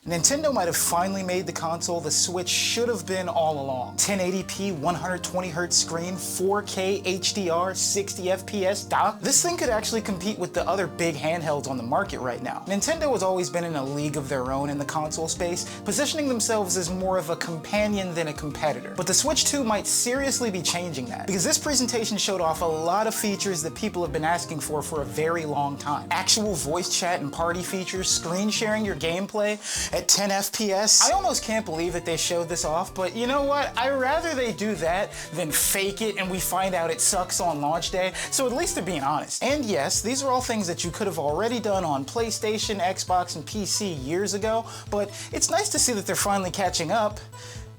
Nintendo might have finally made the console the Switch should have been all along. 1080p, 120Hz screen, 4K HDR, 60 FPS dock. This thing could actually compete with the other big handhelds on the market right now. Nintendo has always been in a league of their own in the console space, positioning themselves as more of a companion than a competitor. But the Switch 2 might seriously be changing that, because this presentation showed off a lot of features that people have been asking for a very long time. Actual voice chat and party features, screen sharing your gameplay at 10 FPS. I almost can't believe that they showed this off, but you know what? I'd rather they do that than fake it and we find out it sucks on launch day, so at least they're being honest. And yes, these are all things that you could have already done on PlayStation, Xbox, and PC years ago, but it's nice to see that they're finally catching up.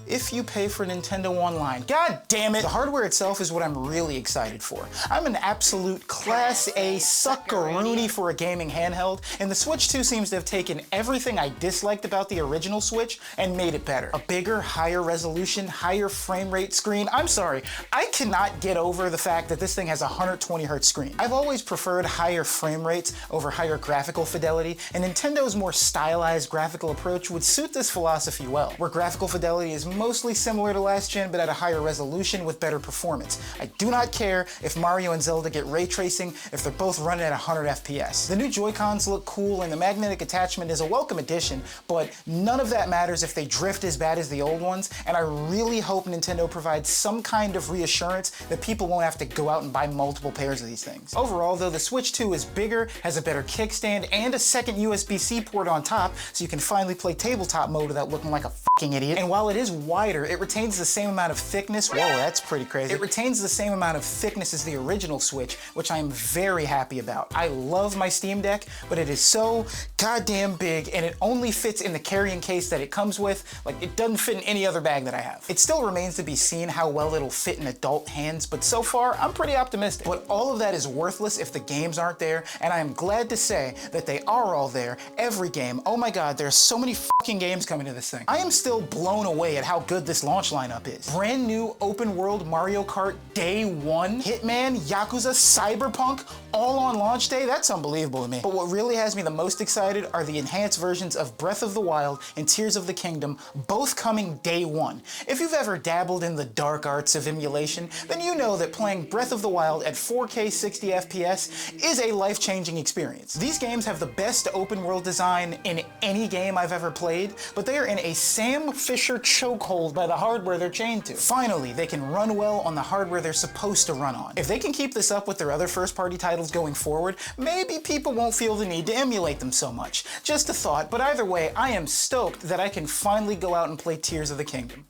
If you pay for Nintendo Online. God damn it! The hardware itself is what I'm really excited for. I'm an absolute Class A suckaroony for a gaming handheld, and the Switch 2 seems to have taken everything I disliked about the original Switch and made it better. A bigger, higher resolution, higher frame rate screen. I'm sorry, I cannot get over the fact that this thing has a 120Hz screen. I've always preferred higher frame rates over higher graphical fidelity, and Nintendo's more stylized graphical approach would suit this philosophy well, where graphical fidelity is mostly similar to last gen, but at a higher resolution with better performance. I do not care if Mario and Zelda get ray tracing if they're both running at 100 FPS. The new Joy-Cons look cool and the magnetic attachment is a welcome addition, but none of that matters if they drift as bad as the old ones, and I really hope Nintendo provides some kind of reassurance that people won't have to go out and buy multiple pairs of these things. Overall though, the Switch 2 is bigger, has a better kickstand, and a second USB-C port on top, so you can finally play tabletop mode without looking like a fucking idiot. And while it is wider, it retains the same amount of thickness. Whoa, that's pretty crazy. It retains the same amount of thickness as the original Switch, which I am very happy about. I love my Steam Deck, but it is so goddamn big, and it only fits in the carrying case that it comes with. Like, it doesn't fit in any other bag that I have. It still remains to be seen how well it'll fit in adult hands, but so far, I'm pretty optimistic. But all of that is worthless if the games aren't there, and I am glad to say that they are all there. Every game. Oh my god, there's so many fucking games coming to this thing. I am still blown away at how good this launch lineup is. Brand new open world Mario Kart day one, Hitman, Yakuza, Cyberpunk, all on launch day. That's unbelievable to me. But what really has me the most excited are the enhanced versions of Breath of the Wild and Tears of the Kingdom, both coming day one. If you've ever dabbled in the dark arts of emulation, then you know that playing Breath of the Wild at 4K 60 FPS is a life-changing experience. These games have the best open world design in any game I've ever played, but they are in a Sam Fisher chokehold by the hardware they're chained to. Finally, they can run well on the hardware they're supposed to run on. If they can keep this up with their other first-party titles going forward, maybe people won't feel the need to emulate them so much. Just a thought, but either way, I am stoked that I can finally go out and play Tears of the Kingdom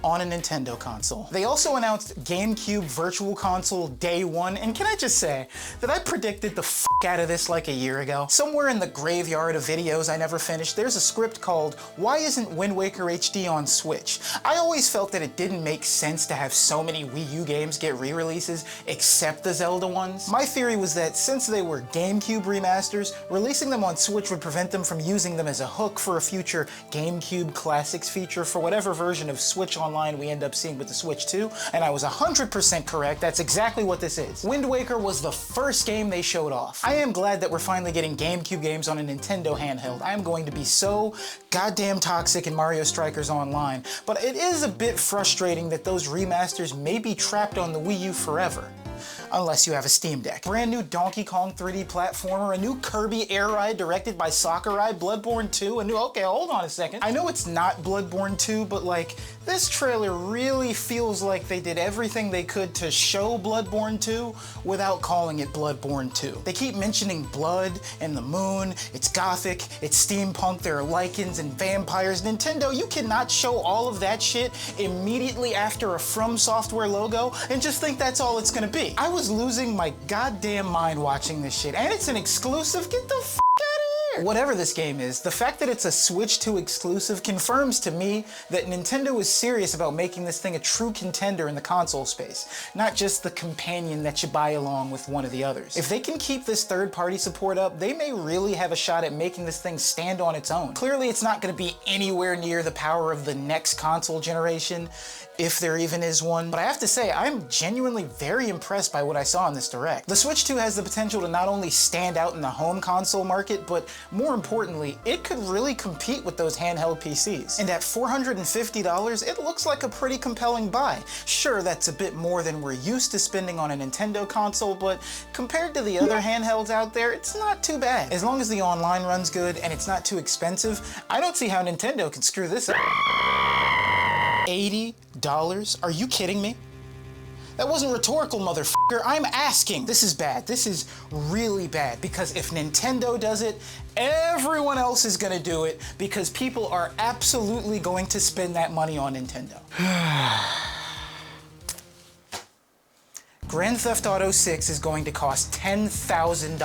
on a Nintendo console. They also announced GameCube Virtual Console day one, and can I just say that I predicted the f out of this like a year ago? Somewhere in the graveyard of videos I never finished, there's a script called Why Isn't Wind Waker HD on Switch? I always felt that it didn't make sense to have so many Wii U games get re-releases except the Zelda ones. My theory was that since they were GameCube remasters, releasing them on Switch would prevent them from using them as a hook for a future GameCube Classics feature for whatever version of Switch Online we end up seeing with the Switch 2, and I was 100% correct. That's exactly what this is. Wind Waker was the first game they showed off. I am glad that we're finally getting GameCube games on a Nintendo handheld. I am going to be so goddamn toxic in Mario Strikers Online, but it is a bit frustrating that those remasters may be trapped on the Wii U forever. Unless you have a Steam Deck. Brand new Donkey Kong 3D platformer, a new Kirby Air Ride directed by Sakurai, Bloodborne 2, a new, okay, hold on a second. I know it's not Bloodborne 2, but like, this trailer really feels like they did everything they could to show Bloodborne 2 without calling it Bloodborne 2. They keep mentioning blood and the moon, it's gothic, it's steampunk, there are lichens and vampires. Nintendo, you cannot show all of that shit immediately after a From Software logo and just think that's all it's gonna be. I was losing my goddamn mind watching this shit, and it's an exclusive. Get the f out of here! Whatever this game is, the fact that it's a Switch 2 exclusive confirms to me that Nintendo is serious about making this thing a true contender in the console space, not just the companion that you buy along with one of the others. If they can keep this third-party support up, they may really have a shot at making this thing stand on its own. Clearly, it's not going to be anywhere near the power of the next console generation, if there even is one, but I have to say, I'm genuinely very impressed by what I saw in this Direct. The Switch 2 has the potential to not only stand out in the home console market, but More importantly, it could really compete with those handheld PCs. And at $450, it looks like a pretty compelling buy. Sure, that's a bit more than we're used to spending on a Nintendo console, but compared to the other handhelds out there, it's not too bad. As long as the online runs good and it's not too expensive, I don't see how Nintendo can screw this up. $80? Are you kidding me? That wasn't rhetorical, motherfucker. I'm asking. This is bad. This is really bad, because if Nintendo does it, everyone else is gonna do it, because people are absolutely going to spend that money on Nintendo. Grand Theft Auto 6 is going to cost $10,000.